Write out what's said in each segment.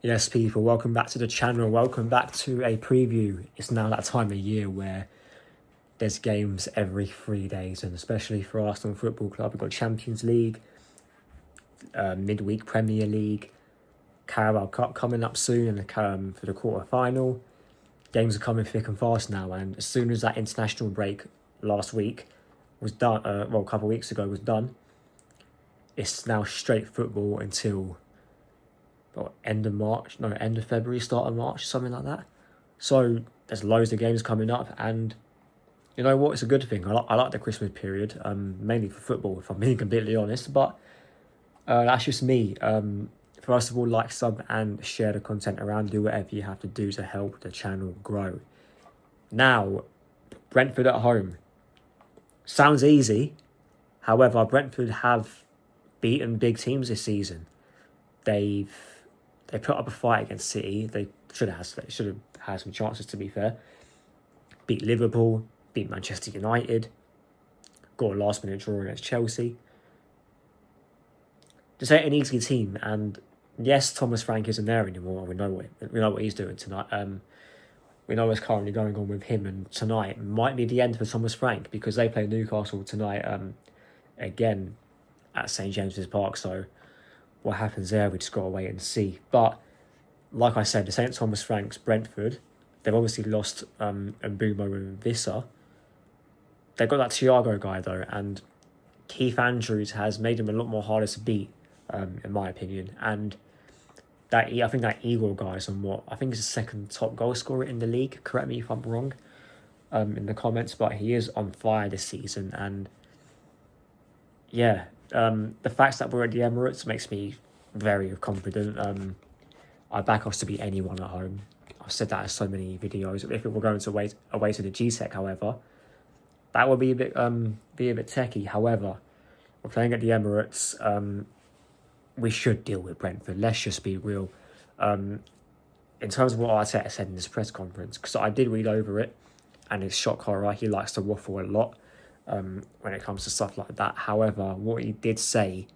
Yes, people, welcome back to the channel. Welcome back to a preview. It's now that time of year where there's games every 3 days, and especially for Arsenal Football Club, we've got Champions League, midweek Premier League, Carabao Cup coming up soon, and for the quarter-final. Games are coming thick and fast now, and as soon as that international break last week was done, a couple of weeks ago was done, it's now straight football until end of February, start of March, something like that. So there's loads of games coming up, and you know what? It's a good thing. I like the Christmas period, mainly for football, if I'm being completely honest. But that's just me. First of all, like, sub, and share the content around. Do whatever you have to do to help the channel grow. Now, Brentford at home. Sounds easy. However, Brentford have beaten big teams this season. They put up a fight against City. They should have had some chances, to be fair. Beat Liverpool, beat Manchester United, got a last-minute draw against Chelsea. This ain't an easy team, and yes, Thomas Frank isn't there anymore. We know what he's doing tonight. We know what's currently going on with him, and tonight might be the end for Thomas Frank because they play Newcastle tonight again at St James's Park. So what happens there, we just got to wait and see. But like I said, this ain't Thomas Frank's Brentford. They've obviously lost Mbumo and Visser. They've got that Thiago guy though, and Keith Andrews has made him a lot more harder to beat, in my opinion. And I think that Eagle guy is I think he's the second top goal scorer in the league. Correct me if I'm wrong in the comments, but he is on fire this season. And yeah, the fact that we're at the Emirates makes me very confident. I back us to beat anyone at home. I've said that in so many videos. If it were going to away to the G-Tech, however, that would be a bit techie. However, we're playing at the Emirates. We should deal with Brentford. Let's just be real. In terms of what Arteta said in this press conference, because I did read over it, and it's shock horror. He likes to waffle a lot when it comes to stuff like that. However, what he did say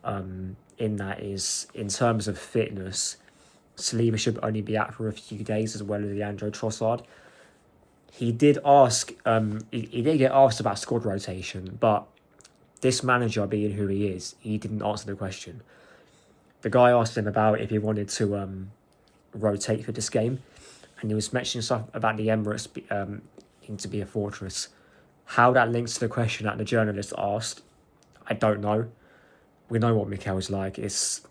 in that is, in terms of fitness, Saliba should only be out for a few days, as well as Leandro Trossard. He did ask, he did get asked about squad rotation, but this manager, being who he is, he didn't answer the question. The guy asked him about if he wanted to rotate for this game, and he was mentioning stuff about the Emirates needing to be a fortress. How that links to the question that the journalist asked, I don't know. We know what Mikel's like. It's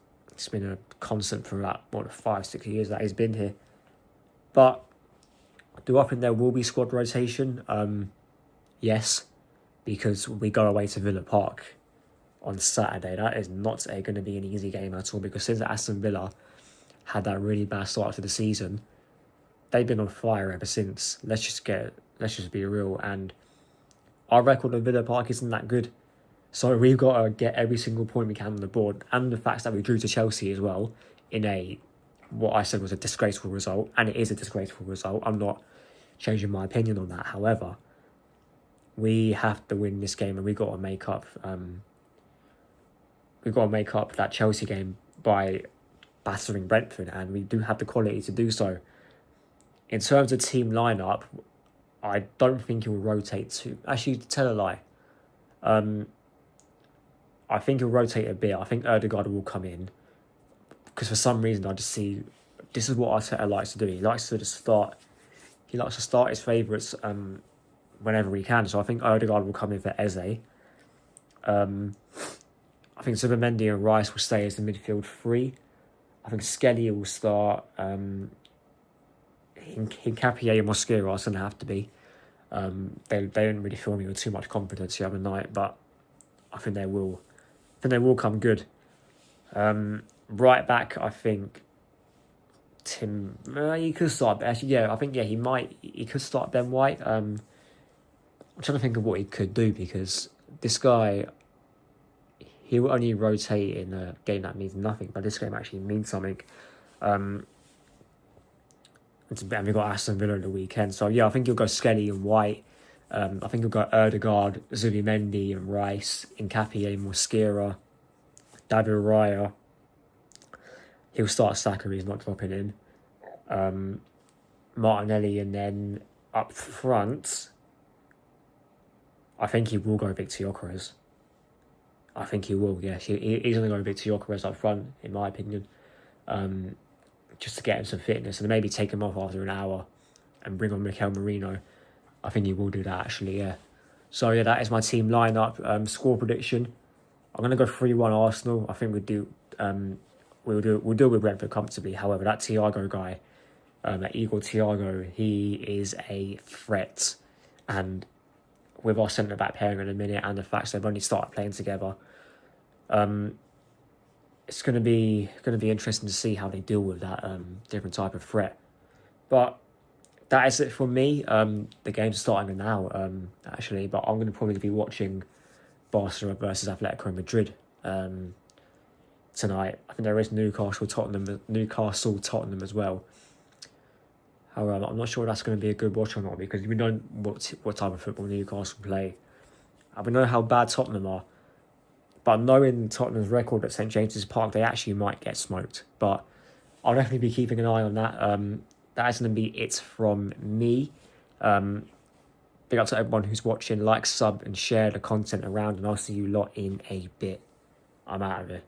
been a constant for about 5-6 years that he's been here. But do I think there will be squad rotation? Yes, because we go away to Villa Park on Saturday. That is not going to be an easy game at all, because since Aston Villa had that really bad start to the season, they've been on fire ever since. Let's just be real, and our record at Villa Park isn't that good. So we've got to get every single point we can on the board, and the fact that we drew to Chelsea as well in what I said was a disgraceful result, and it is a disgraceful result. I'm not changing my opinion on that. However, we have to win this game, and we've got to make up. We've got to make up that Chelsea game by battering Brentford, and we do have the quality to do so. In terms of team lineup, I don't think he will rotate too. Actually, to tell a lie, I think he'll rotate a bit. I think Ødegaard will come in, because for some reason I just see this is what Arteta likes to do. He likes to just start. He likes to start his favourites whenever he can. So I think Ødegaard will come in for Eze. I think Zubimendi and Rice will stay as the midfield three. I think Skelly will start. Hincapié and Mosquera are going to have to be. They didn't really fill me with too much confidence the other night, but I think they will. I think they will come good. Right back, I think Tim. He could start. Actually, yeah, I think he might. He could start Ben White. I'm trying to think of what he could do, because this guy, he will only rotate in a game that means nothing, but this game actually means something. And we've got Aston Villa on the weekend, so yeah, I think he'll go Skelly and White. I think he'll go Ødegaard, Zubimendi and Rice, Hincapié, Mosquera, David Raya, he'll start Saka. He's not dropping in. Martinelli, and then up front, I think he will go Victor Gyökeres. I think he will, yes. He's going to go Victor Gyökeres up front, in my opinion, just to get him some fitness, and maybe take him off after an hour and bring on Mikel Merino. I think he will do that, actually, yeah. So, yeah, that is my team lineup. Score prediction, I'm going to go 3-1 Arsenal. I think we'll do with Brentford comfortably. However, that Thiago guy, that Igor Thiago, he is a threat. And with our centre-back pairing in a minute and the fact they've only started playing together, it's going to be interesting to see how they deal with that different type of threat. But that is it for me. The game's starting now, actually, but I'm going to probably be watching Barcelona versus Atletico Madrid tonight. I think there is Newcastle Tottenham as well. However, I'm not sure that's going to be a good watch or not, because we know what type of football Newcastle play. And we know how bad Tottenham are. But knowing Tottenham's record at St James's Park, they actually might get smoked. But I'll definitely be keeping an eye on that. That is going to be it from me. Big up to everyone who's watching. Like, sub, and share the content around. And I'll see you lot in a bit. I'm out of here.